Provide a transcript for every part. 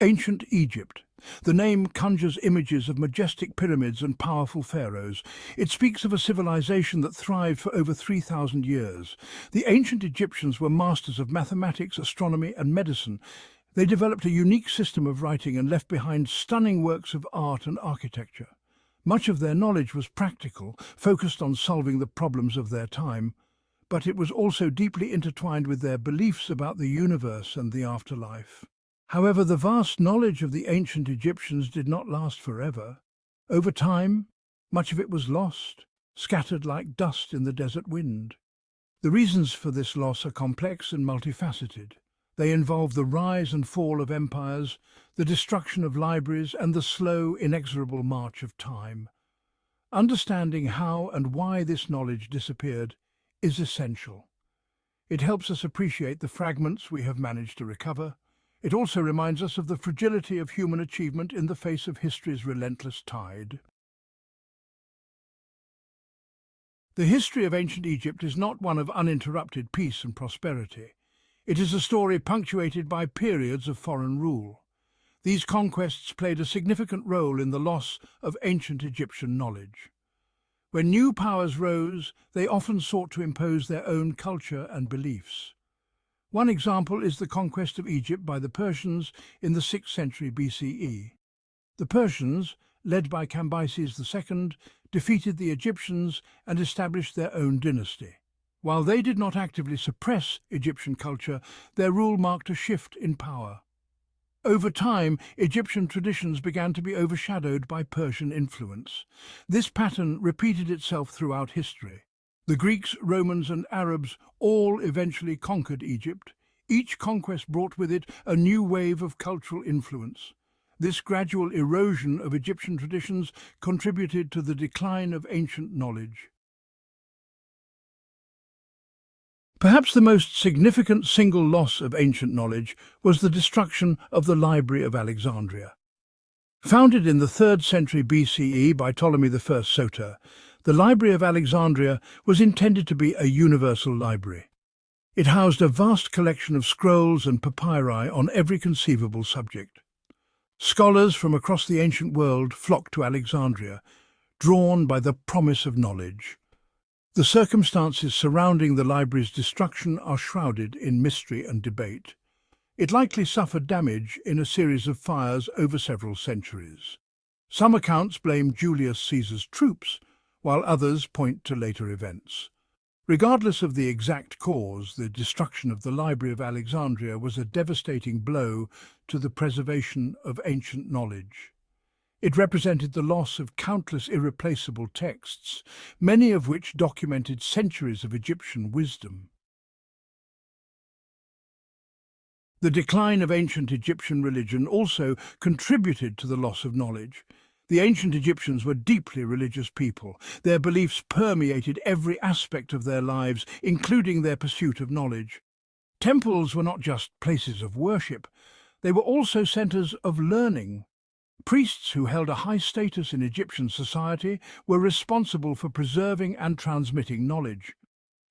Ancient Egypt. The name conjures images of majestic pyramids and powerful pharaohs. It speaks of a civilization that thrived for over 3,000 years. The ancient Egyptians were masters of mathematics, astronomy, and medicine. They developed a unique system of writing and left behind stunning works of art and architecture. Much of their knowledge was practical, focused on solving the problems of their time, but it was also deeply intertwined with their beliefs about the universe and the afterlife. However, the vast knowledge of the ancient Egyptians did not last forever. Over time, much of it was lost, scattered like dust in the desert wind. The reasons for this loss are complex and multifaceted. They involve the rise and fall of empires, the destruction of libraries, and the slow, inexorable march of time. Understanding how and why this knowledge disappeared is essential. It helps us appreciate the fragments we have managed to recover. It also reminds us of the fragility of human achievement in the face of history's relentless tide. The history of ancient Egypt is not one of uninterrupted peace and prosperity. It is a story punctuated by periods of foreign rule. These conquests played a significant role in the loss of ancient Egyptian knowledge. When new powers rose, they often sought to impose their own culture and beliefs. One example is the conquest of Egypt by the Persians in the 6th century BCE. The Persians, led by Cambyses II, defeated the Egyptians and established their own dynasty. While they did not actively suppress Egyptian culture, their rule marked a shift in power. Over time, Egyptian traditions began to be overshadowed by Persian influence. This pattern repeated itself throughout history. The Greeks, Romans, and Arabs all eventually conquered Egypt. Each conquest brought with it a new wave of cultural influence. This gradual erosion of Egyptian traditions contributed to the decline of ancient knowledge. Perhaps the most significant single loss of ancient knowledge was the destruction of the Library of Alexandria. Founded in the 3rd century BCE by Ptolemy I Soter, the Library of Alexandria was intended to be a universal library. It housed a vast collection of scrolls and papyri on every conceivable subject. Scholars from across the ancient world flocked to Alexandria, drawn by the promise of knowledge. The circumstances surrounding the library's destruction are shrouded in mystery and debate. It likely suffered damage in a series of fires over several centuries. Some accounts blame Julius Caesar's troops, while others point to later events. Regardless of the exact cause, the destruction of the Library of Alexandria was a devastating blow to the preservation of ancient knowledge. It represented the loss of countless irreplaceable texts, many of which documented centuries of Egyptian wisdom. The decline of ancient Egyptian religion also contributed to the loss of knowledge. The ancient Egyptians were deeply religious people. Their beliefs permeated every aspect of their lives, including their pursuit of knowledge. Temples were not just places of worship, they were also centers of learning. Priests who held a high status in Egyptian society were responsible for preserving and transmitting knowledge.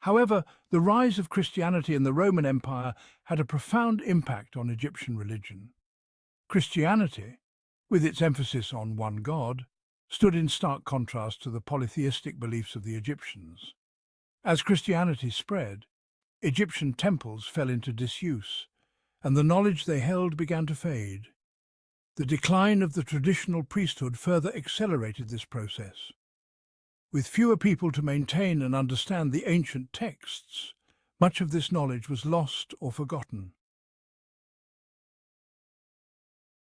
However, the rise of Christianity in the Roman Empire had a profound impact on Egyptian religion. Christianity, with its emphasis on one God, stood in stark contrast to the polytheistic beliefs of the Egyptians. As Christianity spread, Egyptian temples fell into disuse, and the knowledge they held began to fade. The decline of the traditional priesthood further accelerated this process. With fewer people to maintain and understand the ancient texts, much of this knowledge was lost or forgotten.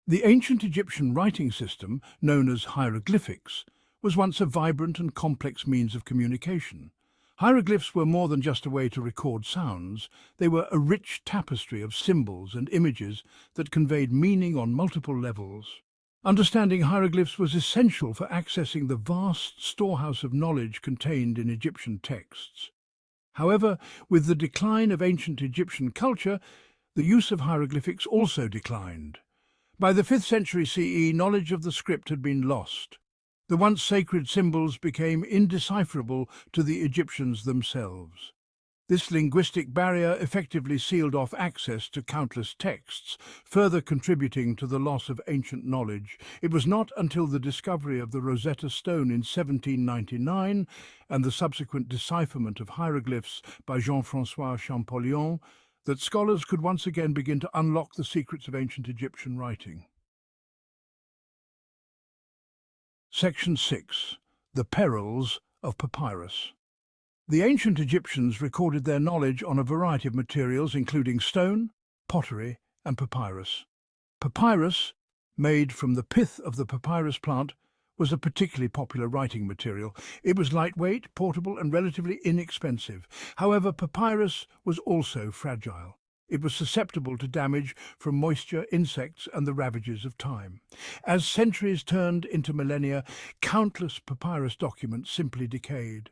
The ancient Egyptian writing system, known as hieroglyphics, was once a vibrant and complex means of communication. Hieroglyphs were more than just a way to record sounds. They were a rich tapestry of symbols and images that conveyed meaning on multiple levels. Understanding hieroglyphs was essential for accessing the vast storehouse of knowledge contained in Egyptian texts. However, with the decline of ancient Egyptian culture, the use of hieroglyphics also declined. By the 5th century CE, knowledge of the script had been lost. The once sacred symbols became indecipherable to the Egyptians themselves. This linguistic barrier effectively sealed off access to countless texts, further contributing to the loss of ancient knowledge. It was not until the discovery of the Rosetta Stone in 1799 and the subsequent decipherment of hieroglyphs by Jean-François Champollion that scholars could once again begin to unlock the secrets of ancient Egyptian writing. Section 6. The Perils of Papyrus. The ancient Egyptians recorded their knowledge on a variety of materials, including stone, pottery, and papyrus. Papyrus, made from the pith of the papyrus plant, was a particularly popular writing material. It was lightweight, portable, and relatively inexpensive. However, papyrus was also fragile. It was susceptible to damage from moisture, insects, and the ravages of time. As centuries turned into millennia, countless papyrus documents simply decayed.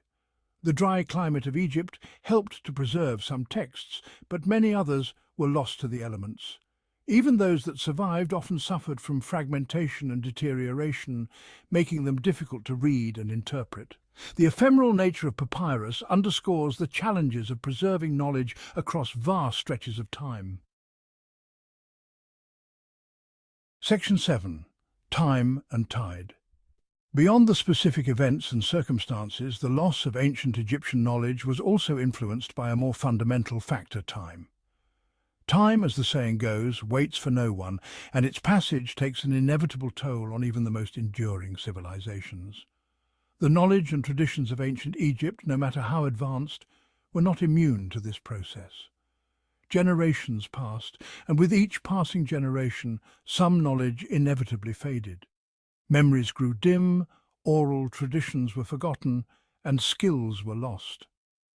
The dry climate of Egypt helped to preserve some texts, but many others were lost to the elements. Even those that survived often suffered from fragmentation and deterioration, making them difficult to read and interpret. The ephemeral nature of papyrus underscores the challenges of preserving knowledge across vast stretches of time. Section 7. Time and Tide. Beyond the specific events and circumstances, the loss of ancient Egyptian knowledge was also influenced by a more fundamental factor: time. Time, as the saying goes, waits for no one, and its passage takes an inevitable toll on even the most enduring civilizations. The knowledge and traditions of ancient Egypt, no matter how advanced, were not immune to this process. Generations passed, and with each passing generation, some knowledge inevitably faded. Memories grew dim, oral traditions were forgotten, and skills were lost.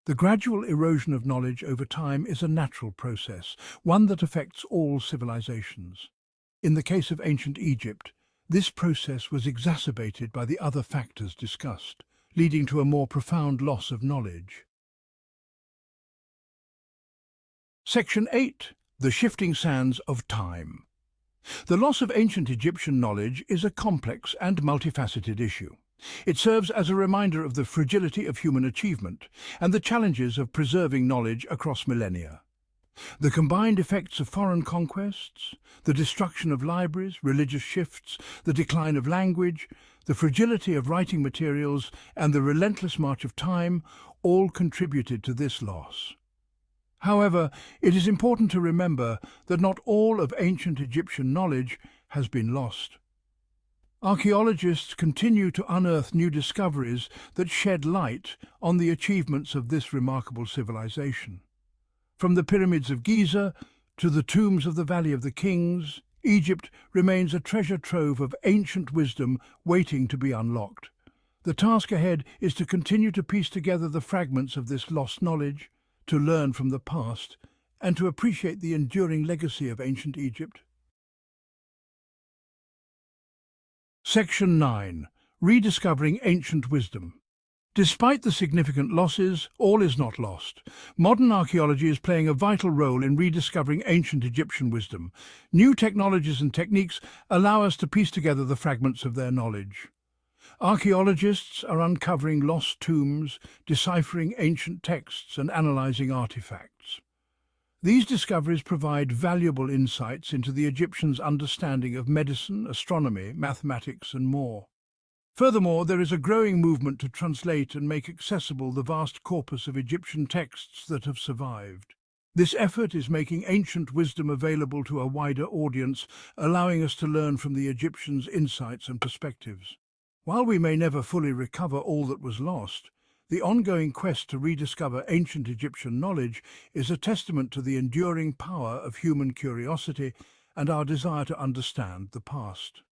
The gradual erosion of knowledge over time is a natural process, one that affects all civilizations. In the case of ancient Egypt, this process was exacerbated by the other factors discussed, leading to a more profound loss of knowledge. Section 8. The Shifting Sands of Time. The loss of ancient Egyptian knowledge is a complex and multifaceted issue. It serves as a reminder of the fragility of human achievement and the challenges of preserving knowledge across millennia. The combined effects of foreign conquests, the destruction of libraries, religious shifts, the decline of language, the fragility of writing materials, and the relentless march of time all contributed to this loss. However, it is important to remember that not all of ancient Egyptian knowledge has been lost. Archaeologists continue to unearth new discoveries that shed light on the achievements of this remarkable civilization. From the pyramids of Giza to the tombs of the Valley of the Kings, Egypt remains a treasure trove of ancient wisdom waiting to be unlocked. The task ahead is to continue to piece together the fragments of this lost knowledge, to learn from the past, and to appreciate the enduring legacy of ancient Egypt. Section 9. Rediscovering Ancient Wisdom. Despite the significant losses, all is not lost. Modern archaeology is playing a vital role in rediscovering ancient Egyptian wisdom. New technologies and techniques allow us to piece together the fragments of their knowledge. Archaeologists are uncovering lost tombs, deciphering ancient texts, and analyzing artifacts. These discoveries provide valuable insights into the Egyptians' understanding of medicine, astronomy, mathematics, and more. Furthermore, there is a growing movement to translate and make accessible the vast corpus of Egyptian texts that have survived. This effort is making ancient wisdom available to a wider audience, allowing us to learn from the Egyptians' insights and perspectives. While we may never fully recover all that was lost, the ongoing quest to rediscover ancient Egyptian knowledge is a testament to the enduring power of human curiosity and our desire to understand the past.